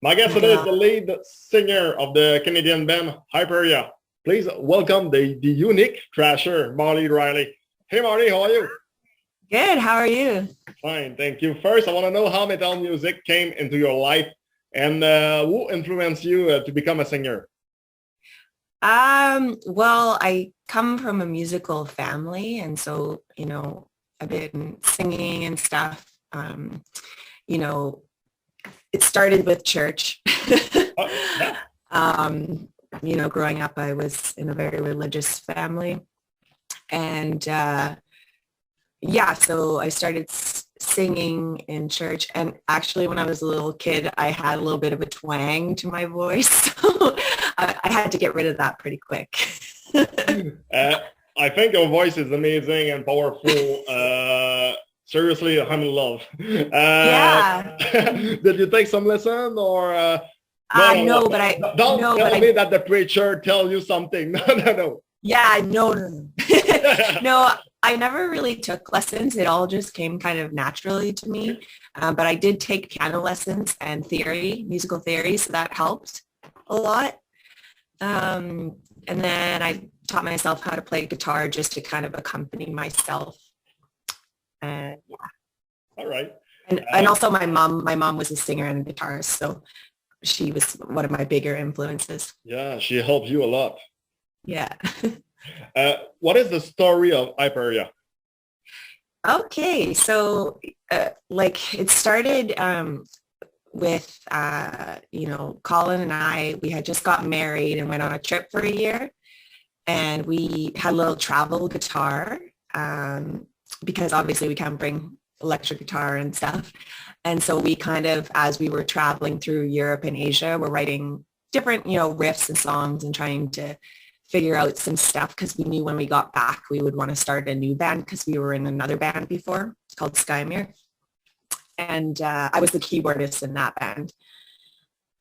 My guest today is the lead singer of the Canadian band Hyperia. Please welcome the unique Thrasher, Marlee Ryley. Hey Marlee, how are you? Good, how are you? Fine, thank you. First, I want to know how metal music came into your life and who influenced you to become a singer? Well, I come from a musical family, and so, I've been singing and stuff. You know, it started with church. Yeah. Growing up, I was in a very religious family. And so I started singing in church. And actually, when I was a little kid, I had a little bit of a twang to my voice. So I had to get rid of that pretty quick. I think your voice is amazing and powerful. Seriously, I'm in love. Yeah. Did you take some lesson or? No, Don't tell me that the preacher tell you something. No. Yeah, no. No, I never really took lessons. It all just came kind of naturally to me. But I did take piano lessons and musical theory, so that helped a lot. And then I taught myself how to play guitar just to kind of accompany myself. Yeah. All right. And also my mom was a singer and a guitarist, so she was one of my bigger influences. Yeah, she helped you a lot. Yeah. What is the story of Hyperia? Okay, so it started with Colin and I. We had just got married and went on a trip for a year, and we had a little travel guitar because obviously we can't bring electric guitar and stuff. And so we kind of, as we were traveling through Europe and Asia, we're writing different, riffs and songs and trying to figure out some stuff, because we knew when we got back, we would want to start a new band because we were in another band before called Skymere. And I was the keyboardist in that band,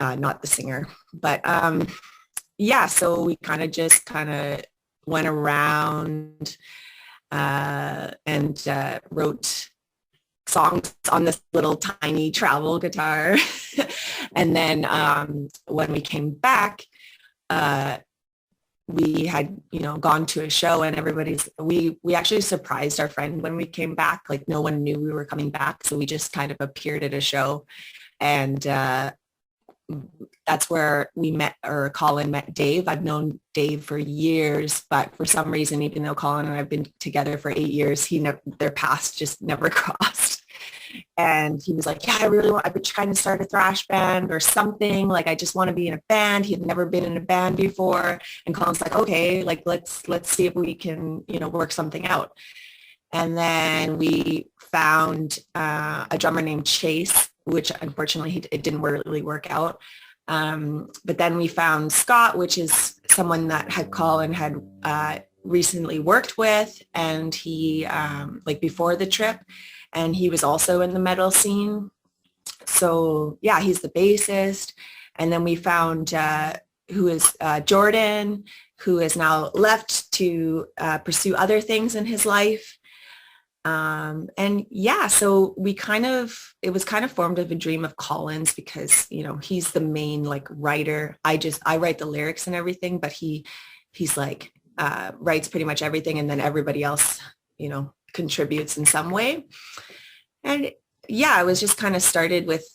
not the singer. But so we kind of went around and wrote songs on this little tiny travel guitar. And then when we came back, we had, gone to a show, and we actually surprised our friend when we came back. Like, no one knew we were coming back. So we just kind of appeared at a show, and that's where Colin met Dave. I've known Dave for years, but for some reason, even though Colin and I have been together for 8 years, their paths just never crossed. And he was like, yeah, I've been trying to start a thrash band or something. Like, I just want to be in a band. He had never been in a band before. And Colin's like, okay, like, let's see if we can, work something out. And then we found a drummer named Chase, which unfortunately it didn't really work out. But then we found Scott, which is someone that Colin had recently worked with, and he before the trip, and he was also in the metal scene. So yeah, he's the bassist. And then we found who is Jordan, who has now left to pursue other things in his life. So it was kind of formed of a dream of Colin's, because, he's the main writer. I write the lyrics and everything, but he's writes pretty much everything. And then everybody else, contributes in some way. And yeah, it was just kind of started with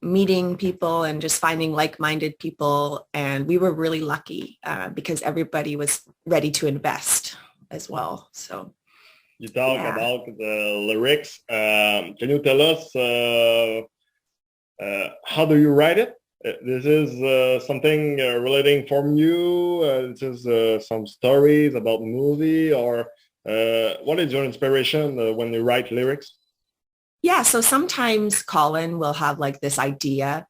meeting people and just finding like-minded people. And we were really lucky because everybody was ready to invest as well. So you talk about the lyrics. Can you tell us how do you write it? This is something relating from you. This is some stories about the movie, or what is your inspiration when you write lyrics? Yeah, so sometimes Colin will have this idea,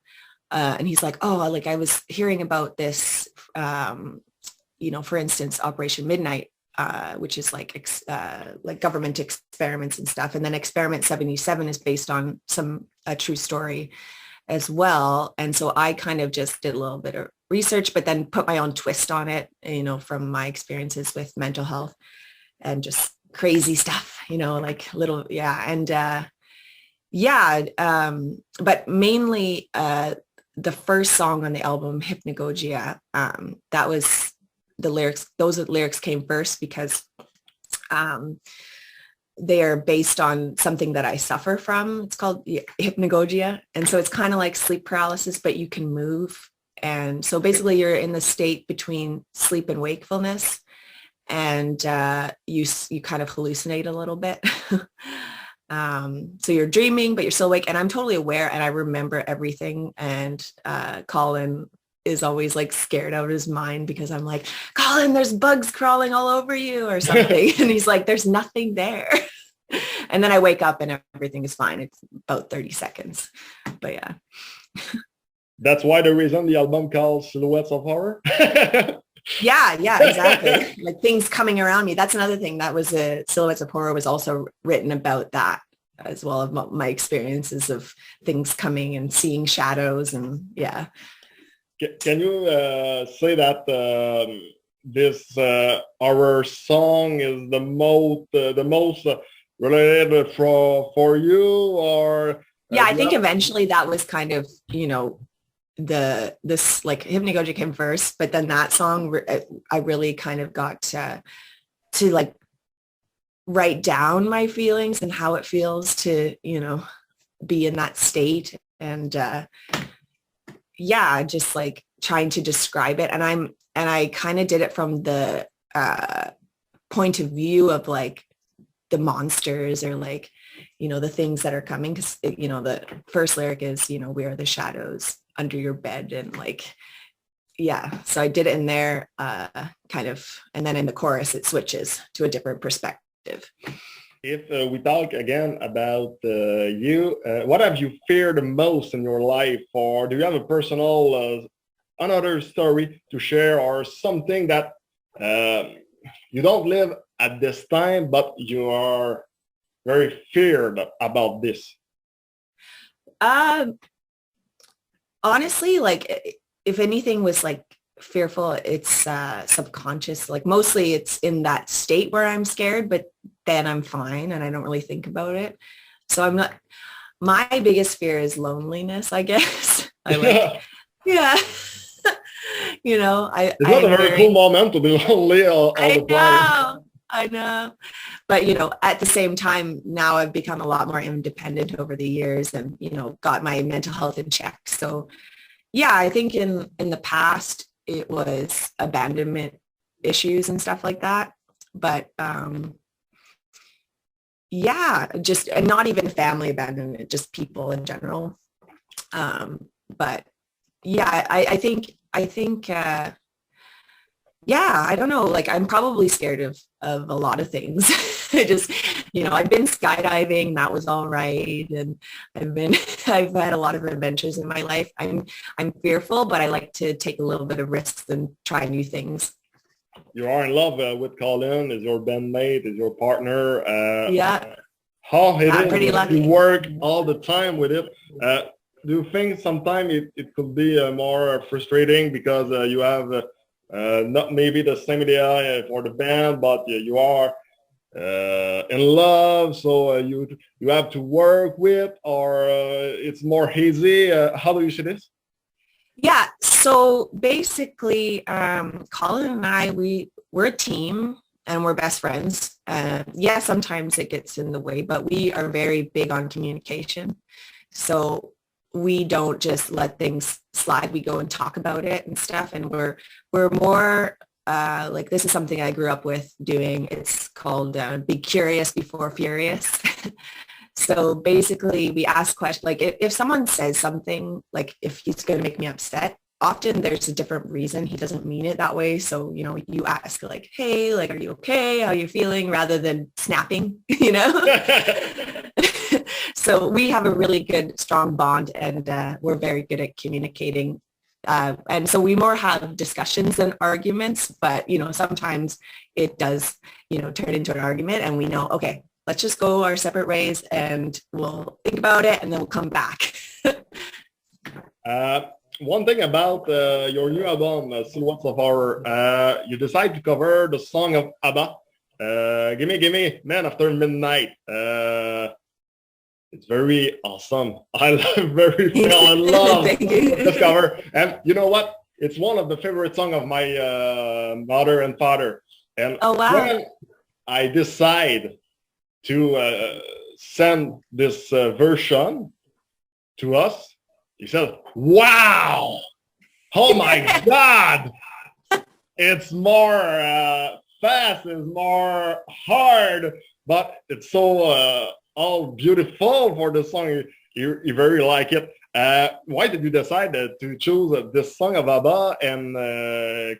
and he's like, oh, I was hearing about this, for instance, Operation Midnight, which is like government experiments and stuff. And then Experiment 77 is based on a true story as well. And so I kind of just did a little bit of research, but then put my own twist on it, from my experiences with mental health and just crazy stuff, little, yeah. And but mainly the first song on the album, Hypnagogia, that was the lyrics. Those lyrics came first because they are based on something that I suffer from. It's called hypnagogia. And so it's kind of like sleep paralysis, but you can move. And so basically you're in the state between sleep and wakefulness, and you kind of hallucinate a little bit. So you're dreaming, but you're still awake. And I'm totally aware and I remember everything. And Colin is always like scared out of his mind because I'm like, Colin, there's bugs crawling all over you or something. And he's like, there's nothing there. And then I wake up and everything is fine. It's about 30 seconds. But yeah. That's why the reason the album called Silhouettes of Horror. Yeah, exactly. Like things coming around me. That's another thing. That was Silhouettes of Horror was also written about that as well, of my experiences of things coming and seeing shadows. And yeah. Can you say that this horror song is the most related for you, or? Yeah, I think eventually that was kind of, you know, this like Hypnagogia came first, but then that song I really kind of got to like write down my feelings and how it feels to, you know, be in that state. And yeah, just like trying to describe it. And I kind of did it from the point of view of like the monsters, or like, you know, the things that are coming. Because, you know, the first lyric is, you know, we are the shadows under your bed. And like, yeah, so I did it in there kind of. And then in the chorus, it switches to a different perspective. If we talk again about you, what have you feared the most in your life? Or do you have a personal, another story to share, or something that you don't live at this time, but you are very feared about this? Honestly, like if anything was like fearful, it's subconscious. Like mostly it's in that state where I'm scared, but then I'm fine and I don't really think about it. So I'm not, my biggest fear is loneliness, I guess. Yeah. You know, it's not a very cool moment to be lonely all the time. I know. But, you know, at the same time, now I've become a lot more independent over the years and, you know, got my mental health in check. So yeah, I think in the past, it was abandonment issues and stuff like that. But yeah, just, and not even family abandonment, just people in general. But yeah, I think yeah, I don't know, like I'm probably scared of a lot of things. I just, you know, I've been skydiving, that was all right. And I've had a lot of adventures in my life. I'm fearful, but I like to take a little bit of risks and try new things. You are in love with Colin, is your bandmate, is your partner. Yeah. How it is pretty lucky. You work all the time with it. Do you think sometimes it could be more frustrating because you have not maybe the same idea for the band, but you are in love, so you have to work with, or it's more hazy? How do you see this? Yeah, so basically, Colin and I, we're a team and we're best friends. Yeah, sometimes it gets in the way, but we are very big on communication. So we don't just let things slide. We go and talk about it and stuff. And we're more like, this is something I grew up with doing. It's called be curious before furious. So basically we ask questions, like if someone says something, like if he's going to make me upset, often there's a different reason. He doesn't mean it that way. So, you know, you ask like, hey, like, are you okay? How are you feeling? Rather than snapping, you know? So we have a really good, strong bond, and we're very good at communicating. And so we more have discussions than arguments, but, you know, sometimes it does, you know, turn into an argument, and we know, okay, let's just go our separate ways and we'll think about it and then we'll come back. One thing about your new album, Silhouettes of Horror, you decide to cover the song of ABBA, Gimme Gimme Man After Midnight. It's very awesome. I very fell in love Thank with you. this cover. And you know what? It's one of the favorite songs of my mother and father. And Oh, wow. when I decide to send this version to us, he said, wow, oh my God. It's more fast, it's more hard, but it's so all beautiful for the song. You very like it. Why did you decide to choose this song of ABBA? And I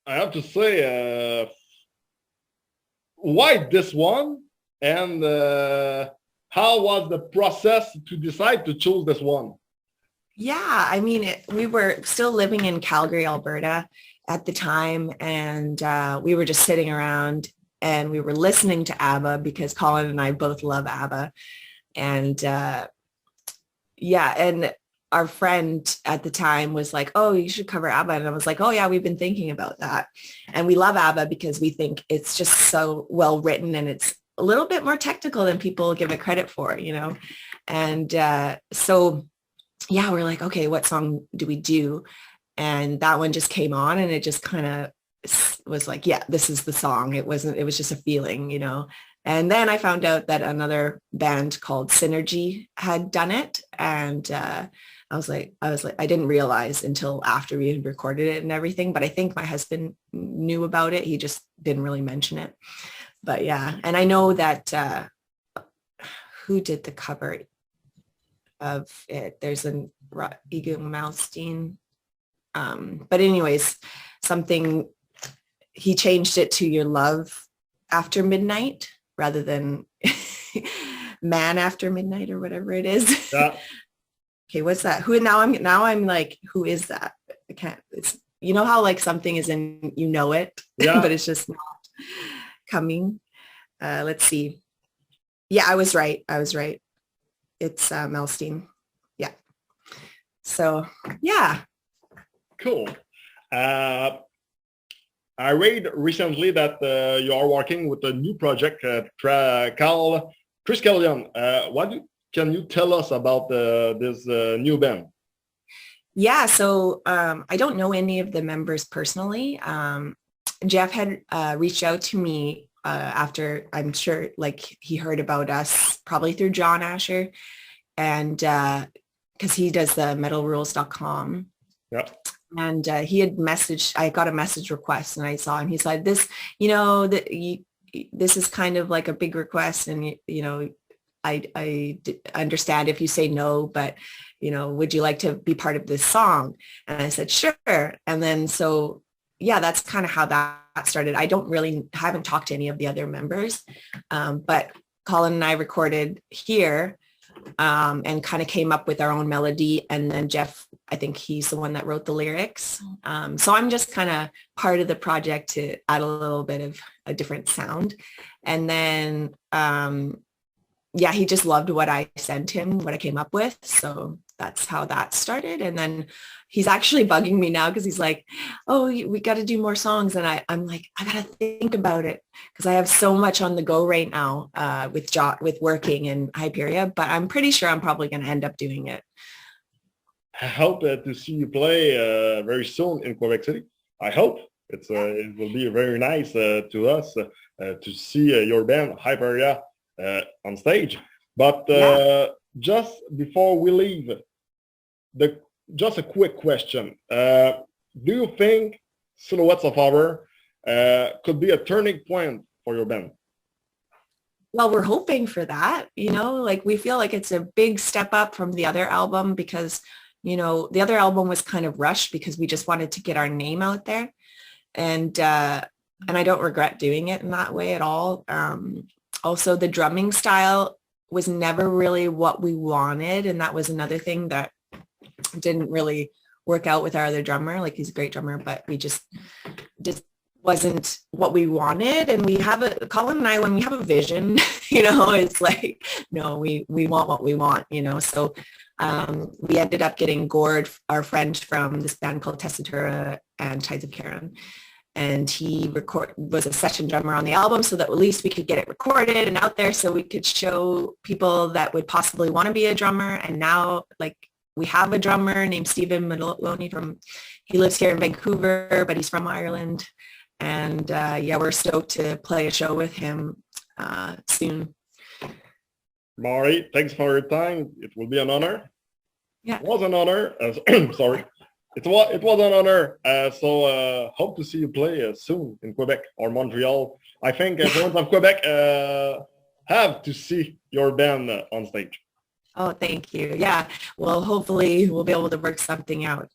have to say, why this one? And how was the process to decide to choose this one? Yeah, I mean, we were still living in Calgary, Alberta at the time, and we were just sitting around and we were listening to ABBA because Colin and I both love ABBA. And yeah, and our friend at the time was like, oh, you should cover ABBA. And I was like, oh yeah, we've been thinking about that. And we love ABBA because we think it's just so well written and it's a little bit more technical than people give it credit for, you know? And so yeah, we're like, okay, what song do we do? And that one just came on and it just kind of was like, yeah, this is the song. It was just a feeling, you know. And then I found out that another band called Synergy had done it. And I was like, I didn't realize until after we had recorded it and everything, but I think my husband knew about it. He just didn't really mention it. But yeah, and I know that who did the cover of it? There's an Igor Malmsteen. But anyways, something, he changed it to Your Love After Midnight rather than Man After Midnight or whatever it is. Yeah. Okay, what's that? Who now I'm like, who is that? I can't, it's, you know how like something is in, you know it, Yeah. but it's just not coming. Let's see. Yeah, I was right. It's Malmsteen. Yeah. So yeah. Cool. I read recently that you are working with a new project called Triskelion. Can you tell us about this new band? Yeah, so I don't know any of the members personally. Jeff had reached out to me after, I'm sure, like he heard about us probably through John Asher, and because he does the metalrules.com. Yeah. And he had I got a message request and I saw him. He said, this, you know, this is kind of like a big request. And, you know, I understand if you say no, but, you know, would you like to be part of this song? And I said, sure. And then, so yeah, that's kind of how that started. I haven't talked to any of the other members, but Colin and I recorded here and kind of came up with our own melody. And then Jeff, I think he's the one that wrote the lyrics. So I'm just kind of part of the project to add a little bit of a different sound. And then, yeah, he just loved what I sent him, what I came up with. So that's how that started. And then he's actually bugging me now because he's like, oh, we got to do more songs. And I'm like, I got to think about it because I have so much on the go right now with working in Hyperia, but I'm pretty sure I'm probably going to end up doing it. I hope to see you play very soon in Quebec City. I hope it will be very nice to us to see your band Hyperia on stage. But just before we leave, just a quick question. Do you think Silhouettes of Horror could be a turning point for your band? Well, we're hoping for that, you know, like we feel like it's a big step up from the other album because, you know, the other album was kind of rushed because we just wanted to get our name out there. And I don't regret doing it in that way at all. Also, the drumming style was never really what we wanted. And that was another thing that didn't really work out with our other drummer. Like he's a great drummer, but we just wasn't what we wanted. And Colin and I, when we have a vision, you know, it's like, no, we want what we want, you know? So we ended up getting Gord, our friend from this band called Tessitura and Tides of Karen. and he was a session drummer on the album, so that at least we could get it recorded and out there so we could show people that would possibly want to be a drummer. And now, like, we have a drummer named Stephen Maloney he lives here in Vancouver, but he's from Ireland. And yeah, we're stoked to play a show with him soon. Marlee, thanks for your time. It will be an honor. Yeah. It was an honor. Sorry. It was an honor. So hope to see you play soon in Quebec or Montreal. I think everyone of Quebec have to see your band on stage. Oh, thank you. Yeah. Well, hopefully we'll be able to work something out.